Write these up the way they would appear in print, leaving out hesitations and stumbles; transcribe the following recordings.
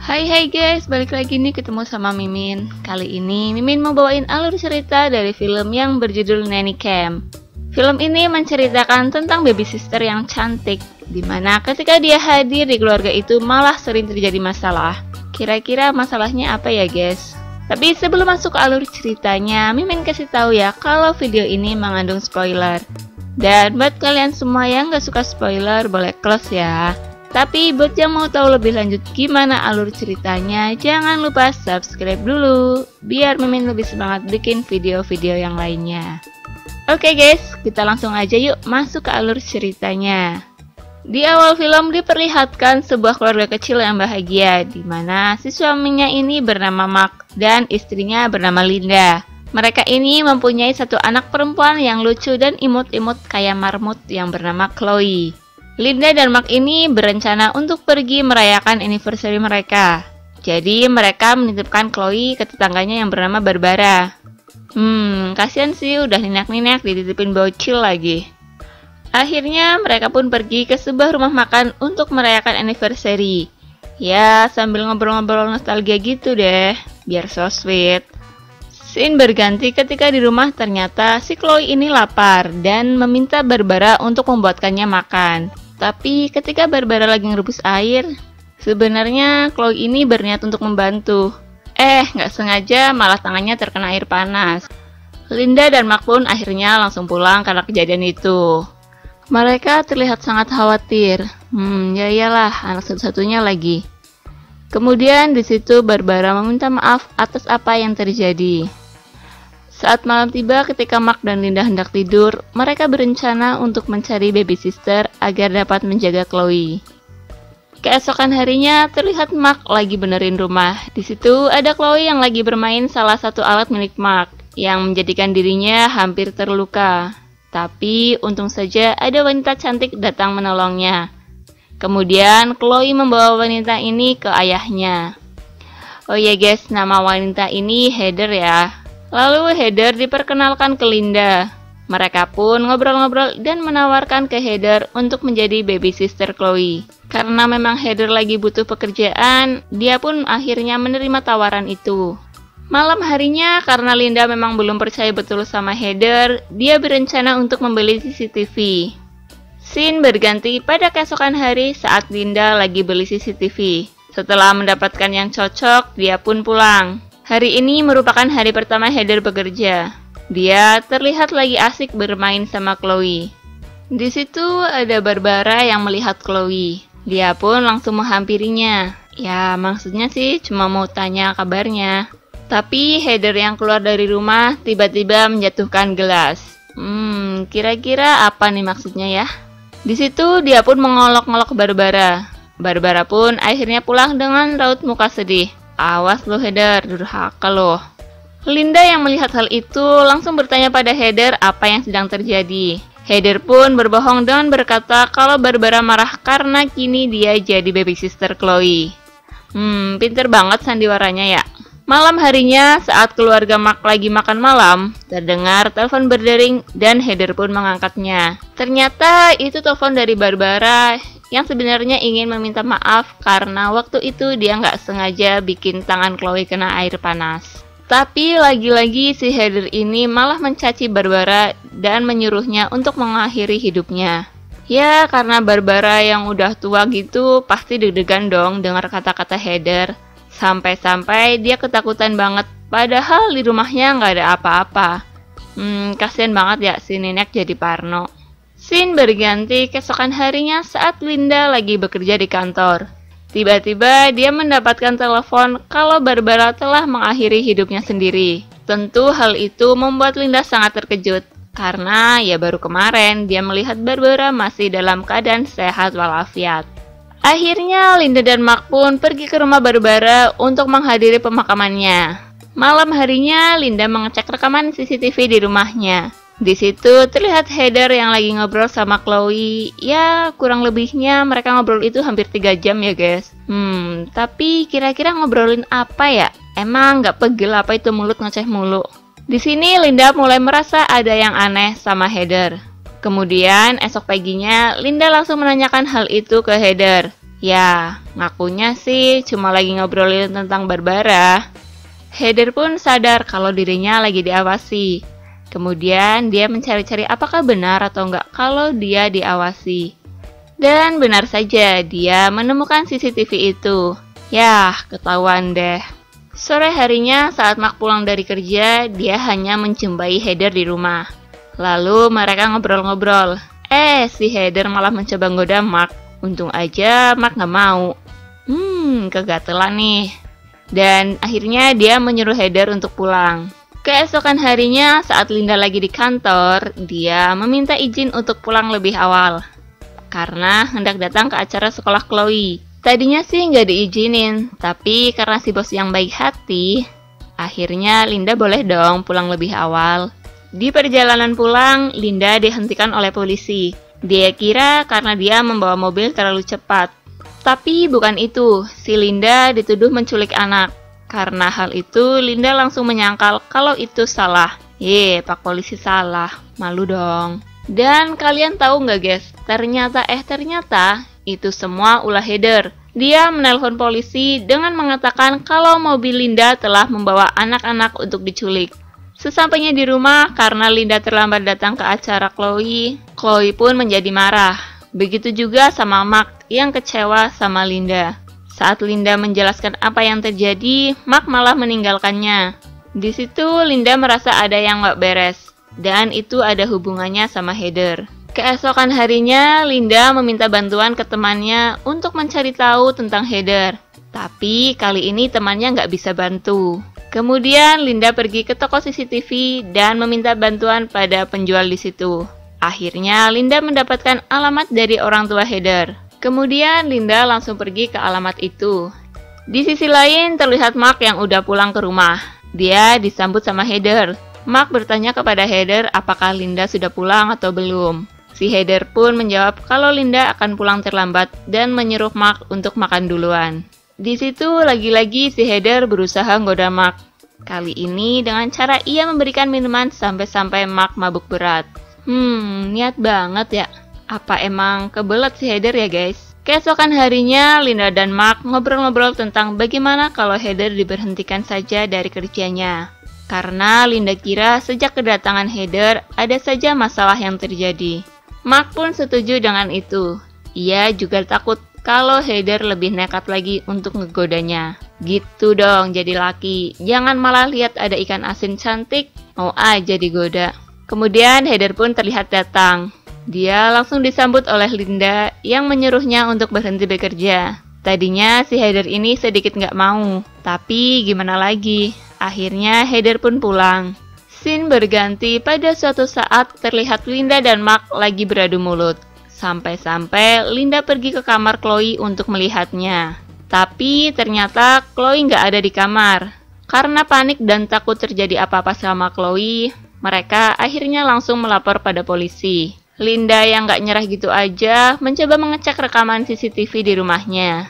Hai guys, balik lagi nih ketemu sama Mimin. Kali ini Mimin mau bawain alur cerita dari film yang berjudul Nanny Cam. Film ini menceritakan tentang baby sister yang cantik, dimana ketika dia hadir di keluarga itu malah sering terjadi masalah. Kira-kira masalahnya apa ya guys? Tapi sebelum masuk ke alur ceritanya, Mimin kasih tahu ya kalau video ini mengandung spoiler. Dan buat kalian semua yang gak suka spoiler boleh close ya. Tapi buat yang mau tahu lebih lanjut gimana alur ceritanya, jangan lupa subscribe dulu, biar Mimin lebih semangat bikin video-video yang lainnya. Oke guys, kita langsung aja yuk masuk ke alur ceritanya. Di awal film diperlihatkan sebuah keluarga kecil yang bahagia, di mana si suaminya ini bernama Mark dan istrinya bernama Linda. Mereka ini mempunyai satu anak perempuan yang lucu dan imut-imut kayak marmut yang bernama Chloe. Linda dan Mark ini berencana untuk pergi merayakan anniversary mereka. Jadi mereka menitipkan Chloe ke tetangganya yang bernama Barbara. Kasihan sih udah ninak-ninak dititipin bocil lagi. Akhirnya mereka pun pergi ke sebuah rumah makan untuk merayakan anniversary. Ya sambil ngobrol-ngobrol nostalgia gitu deh, biar so sweet. Scene berganti ketika di rumah ternyata si Chloe ini lapar dan meminta Barbara untuk membuatkannya makan. Tapi ketika Barbara lagi ngerebus air, sebenarnya Chloe ini berniat untuk membantu. Nggak sengaja malah tangannya terkena air panas. Linda dan Mark pun akhirnya langsung pulang karena kejadian itu. Mereka terlihat sangat khawatir. Ya iyalah, anak satu-satunya lagi. Kemudian di situ Barbara meminta maaf atas apa yang terjadi. Saat malam tiba ketika Mark dan Linda hendak tidur, mereka berencana untuk mencari baby sister agar dapat menjaga Chloe. Keesokan harinya terlihat Mark lagi benerin rumah. Di situ ada Chloe yang lagi bermain salah satu alat milik Mark yang menjadikan dirinya hampir terluka. Tapi untung saja ada wanita cantik datang menolongnya. Kemudian Chloe membawa wanita ini ke ayahnya. Oh ya guys, nama wanita ini Heather ya. Lalu Heather diperkenalkan ke Linda. Mereka pun ngobrol-ngobrol dan menawarkan ke Heather untuk menjadi baby sister Chloe. Karena memang Heather lagi butuh pekerjaan, dia pun akhirnya menerima tawaran itu. Malam harinya karena Linda memang belum percaya betul sama Heather, dia berencana untuk membeli CCTV. Scene berganti pada keesokan hari saat Linda lagi beli CCTV. Setelah mendapatkan yang cocok, dia pun pulang. Hari ini merupakan hari pertama Heather bekerja. Dia terlihat lagi asik bermain sama Chloe. Di situ ada Barbara yang melihat Chloe. Dia pun langsung menghampirinya. Ya, maksudnya sih cuma mau tanya kabarnya. Tapi Heather yang keluar dari rumah tiba-tiba menjatuhkan gelas. Kira-kira apa nih maksudnya ya? Di situ dia pun mengolok-olok Barbara. Barbara pun akhirnya pulang dengan raut muka sedih. Awas lo Heather, durhaka lo. Linda yang melihat hal itu langsung bertanya pada Heather apa yang sedang terjadi. Heather pun berbohong dengan berkata kalau Barbara marah karena kini dia jadi baby sister Chloe. Pinter banget sandiwaranya ya. Malam harinya saat keluarga Mark lagi makan malam, terdengar telepon berdering dan Heather pun mengangkatnya. Ternyata itu telepon dari Barbara yang sebenarnya ingin meminta maaf karena waktu itu dia nggak sengaja bikin tangan Chloe kena air panas. Tapi lagi-lagi si Heather ini malah mencaci Barbara dan menyuruhnya untuk mengakhiri hidupnya. Ya karena Barbara yang udah tua gitu pasti deg-degan dong dengar kata-kata Heather. Sampai-sampai dia ketakutan banget padahal di rumahnya nggak ada apa-apa. Kasian banget ya si nenek jadi parno. Scene berganti keesokan harinya saat Linda lagi bekerja di kantor. Tiba-tiba dia mendapatkan telepon kalau Barbara telah mengakhiri hidupnya sendiri. Tentu hal itu membuat Linda sangat terkejut. Karena ya baru kemarin dia melihat Barbara masih dalam keadaan sehat walafiat. Akhirnya Linda dan Mark pun pergi ke rumah Barbara untuk menghadiri pemakamannya. Malam harinya Linda mengecek rekaman CCTV di rumahnya. Di situ terlihat Heather yang lagi ngobrol sama Chloe. Ya kurang lebihnya mereka ngobrol itu hampir 3 jam ya guys. Tapi kira-kira ngobrolin apa ya? Emang nggak pegel apa itu mulut ngoceh mulu? Di sini Linda mulai merasa ada yang aneh sama Heather. Kemudian esok paginya Linda langsung menanyakan hal itu ke Heather. Ya, ngakunya sih cuma lagi ngobrolin tentang Barbara. Heather pun sadar kalau dirinya lagi diawasi. Kemudian dia mencari-cari apakah benar atau enggak kalau dia diawasi. Dan benar saja, dia menemukan CCTV itu. Yah, ketahuan deh. Sore harinya saat Mark pulang dari kerja, dia hanya menjumpai Heather di rumah. Lalu mereka ngobrol-ngobrol. Si Heather malah mencoba goda Mark. Untung aja Mark gak mau. Kegatelan nih. Dan akhirnya dia menyuruh Heather untuk pulang. Keesokan harinya saat Linda lagi di kantor, dia meminta izin untuk pulang lebih awal. Karena hendak datang ke acara sekolah Chloe. Tadinya sih nggak diizinin, tapi karena si bos yang baik hati, akhirnya Linda boleh dong pulang lebih awal. Di perjalanan pulang, Linda dihentikan oleh polisi. Dia kira karena dia membawa mobil terlalu cepat. Tapi bukan itu, si Linda dituduh menculik anak. Karena hal itu, Linda langsung menyangkal kalau itu salah. Pak polisi salah, malu dong. Dan kalian tahu nggak guys, ternyata itu semua ulah Heather. Dia menelpon polisi dengan mengatakan kalau mobil Linda telah membawa anak-anak untuk diculik. Sesampainya di rumah, karena Linda terlambat datang ke acara Chloe, Chloe pun menjadi marah. Begitu juga sama Mark yang kecewa sama Linda. Saat Linda menjelaskan apa yang terjadi, Mark malah meninggalkannya. Di situ Linda merasa ada yang nggak beres. Dan itu ada hubungannya sama Heather. Keesokan harinya, Linda meminta bantuan ke temannya untuk mencari tahu tentang Heather. Tapi kali ini temannya nggak bisa bantu. Kemudian Linda pergi ke toko CCTV dan meminta bantuan pada penjual di situ. Akhirnya Linda mendapatkan alamat dari orang tua Heather. Kemudian Linda langsung pergi ke alamat itu. Di sisi lain terlihat Mark yang udah pulang ke rumah. Dia disambut sama Heather. Mark bertanya kepada Heather apakah Linda sudah pulang atau belum. Si Heather pun menjawab kalau Linda akan pulang terlambat dan menyuruh Mark untuk makan duluan. Di situ lagi-lagi si Heather berusaha menggoda Mark. Kali ini dengan cara ia memberikan minuman sampai-sampai Mark mabuk berat. Niat banget ya. Apa emang kebelet si Heather ya guys? Keesokan harinya, Linda dan Mark ngobrol-ngobrol tentang bagaimana kalau Heather diberhentikan saja dari kerjanya. Karena Linda kira sejak kedatangan Heather ada saja masalah yang terjadi. Mark pun setuju dengan itu. Ia juga takut kalau Heather lebih nekat lagi untuk ngegodanya. Gitu dong jadi laki. Jangan malah lihat ada ikan asin cantik, mau aja digoda. Kemudian Heather pun terlihat datang. Dia langsung disambut oleh Linda yang menyuruhnya untuk berhenti bekerja. Tadinya si Heather ini sedikit nggak mau. Tapi gimana lagi? Akhirnya Heather pun pulang. Scene berganti pada suatu saat terlihat Linda dan Mark lagi beradu mulut. Sampai-sampai Linda pergi ke kamar Chloe untuk melihatnya. Tapi ternyata Chloe nggak ada di kamar. Karena panik dan takut terjadi apa-apa sama Chloe, mereka akhirnya langsung melapor pada polisi. Linda yang nggak nyerah gitu aja mencoba mengecek rekaman CCTV di rumahnya.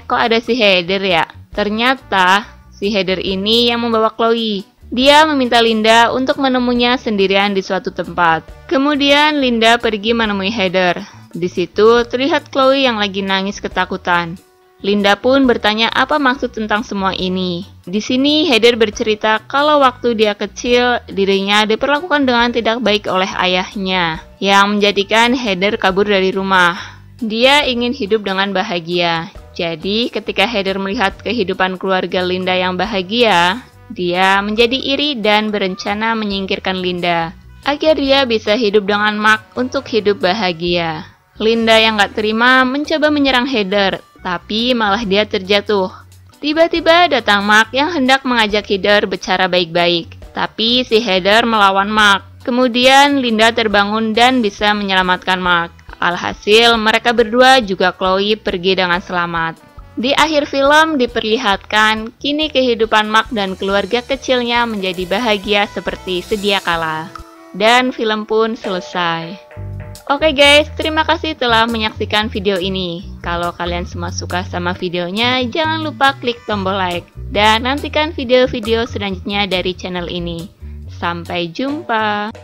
Kok ada si Heather ya? Ternyata si Heather ini yang membawa Chloe. Dia meminta Linda untuk menemuinya sendirian di suatu tempat. Kemudian Linda pergi menemui Heather. Di situ terlihat Chloe yang lagi nangis ketakutan. Linda pun bertanya apa maksud tentang semua ini. Di sini Heather bercerita kalau waktu dia kecil, dirinya diperlakukan dengan tidak baik oleh ayahnya, yang menjadikan Heather kabur dari rumah. Dia ingin hidup dengan bahagia. Jadi ketika Heather melihat kehidupan keluarga Linda yang bahagia, dia menjadi iri dan berencana menyingkirkan Linda, agar dia bisa hidup dengan Mark untuk hidup bahagia. Linda yang gak terima mencoba menyerang Heather, tapi malah dia terjatuh. Tiba-tiba datang Mark yang hendak mengajak Heather bicara baik-baik, tapi si Heather melawan Mark. Kemudian Linda terbangun dan bisa menyelamatkan Mark. Alhasil mereka berdua juga Chloe pergi dengan selamat. Di akhir film diperlihatkan kini kehidupan Mark dan keluarga kecilnya menjadi bahagia seperti sedia kala. Dan film pun selesai. Oke guys, terima kasih telah menyaksikan video ini. Kalau kalian semua suka sama videonya, jangan lupa klik tombol like. Dan nantikan video-video selanjutnya dari channel ini. Sampai jumpa!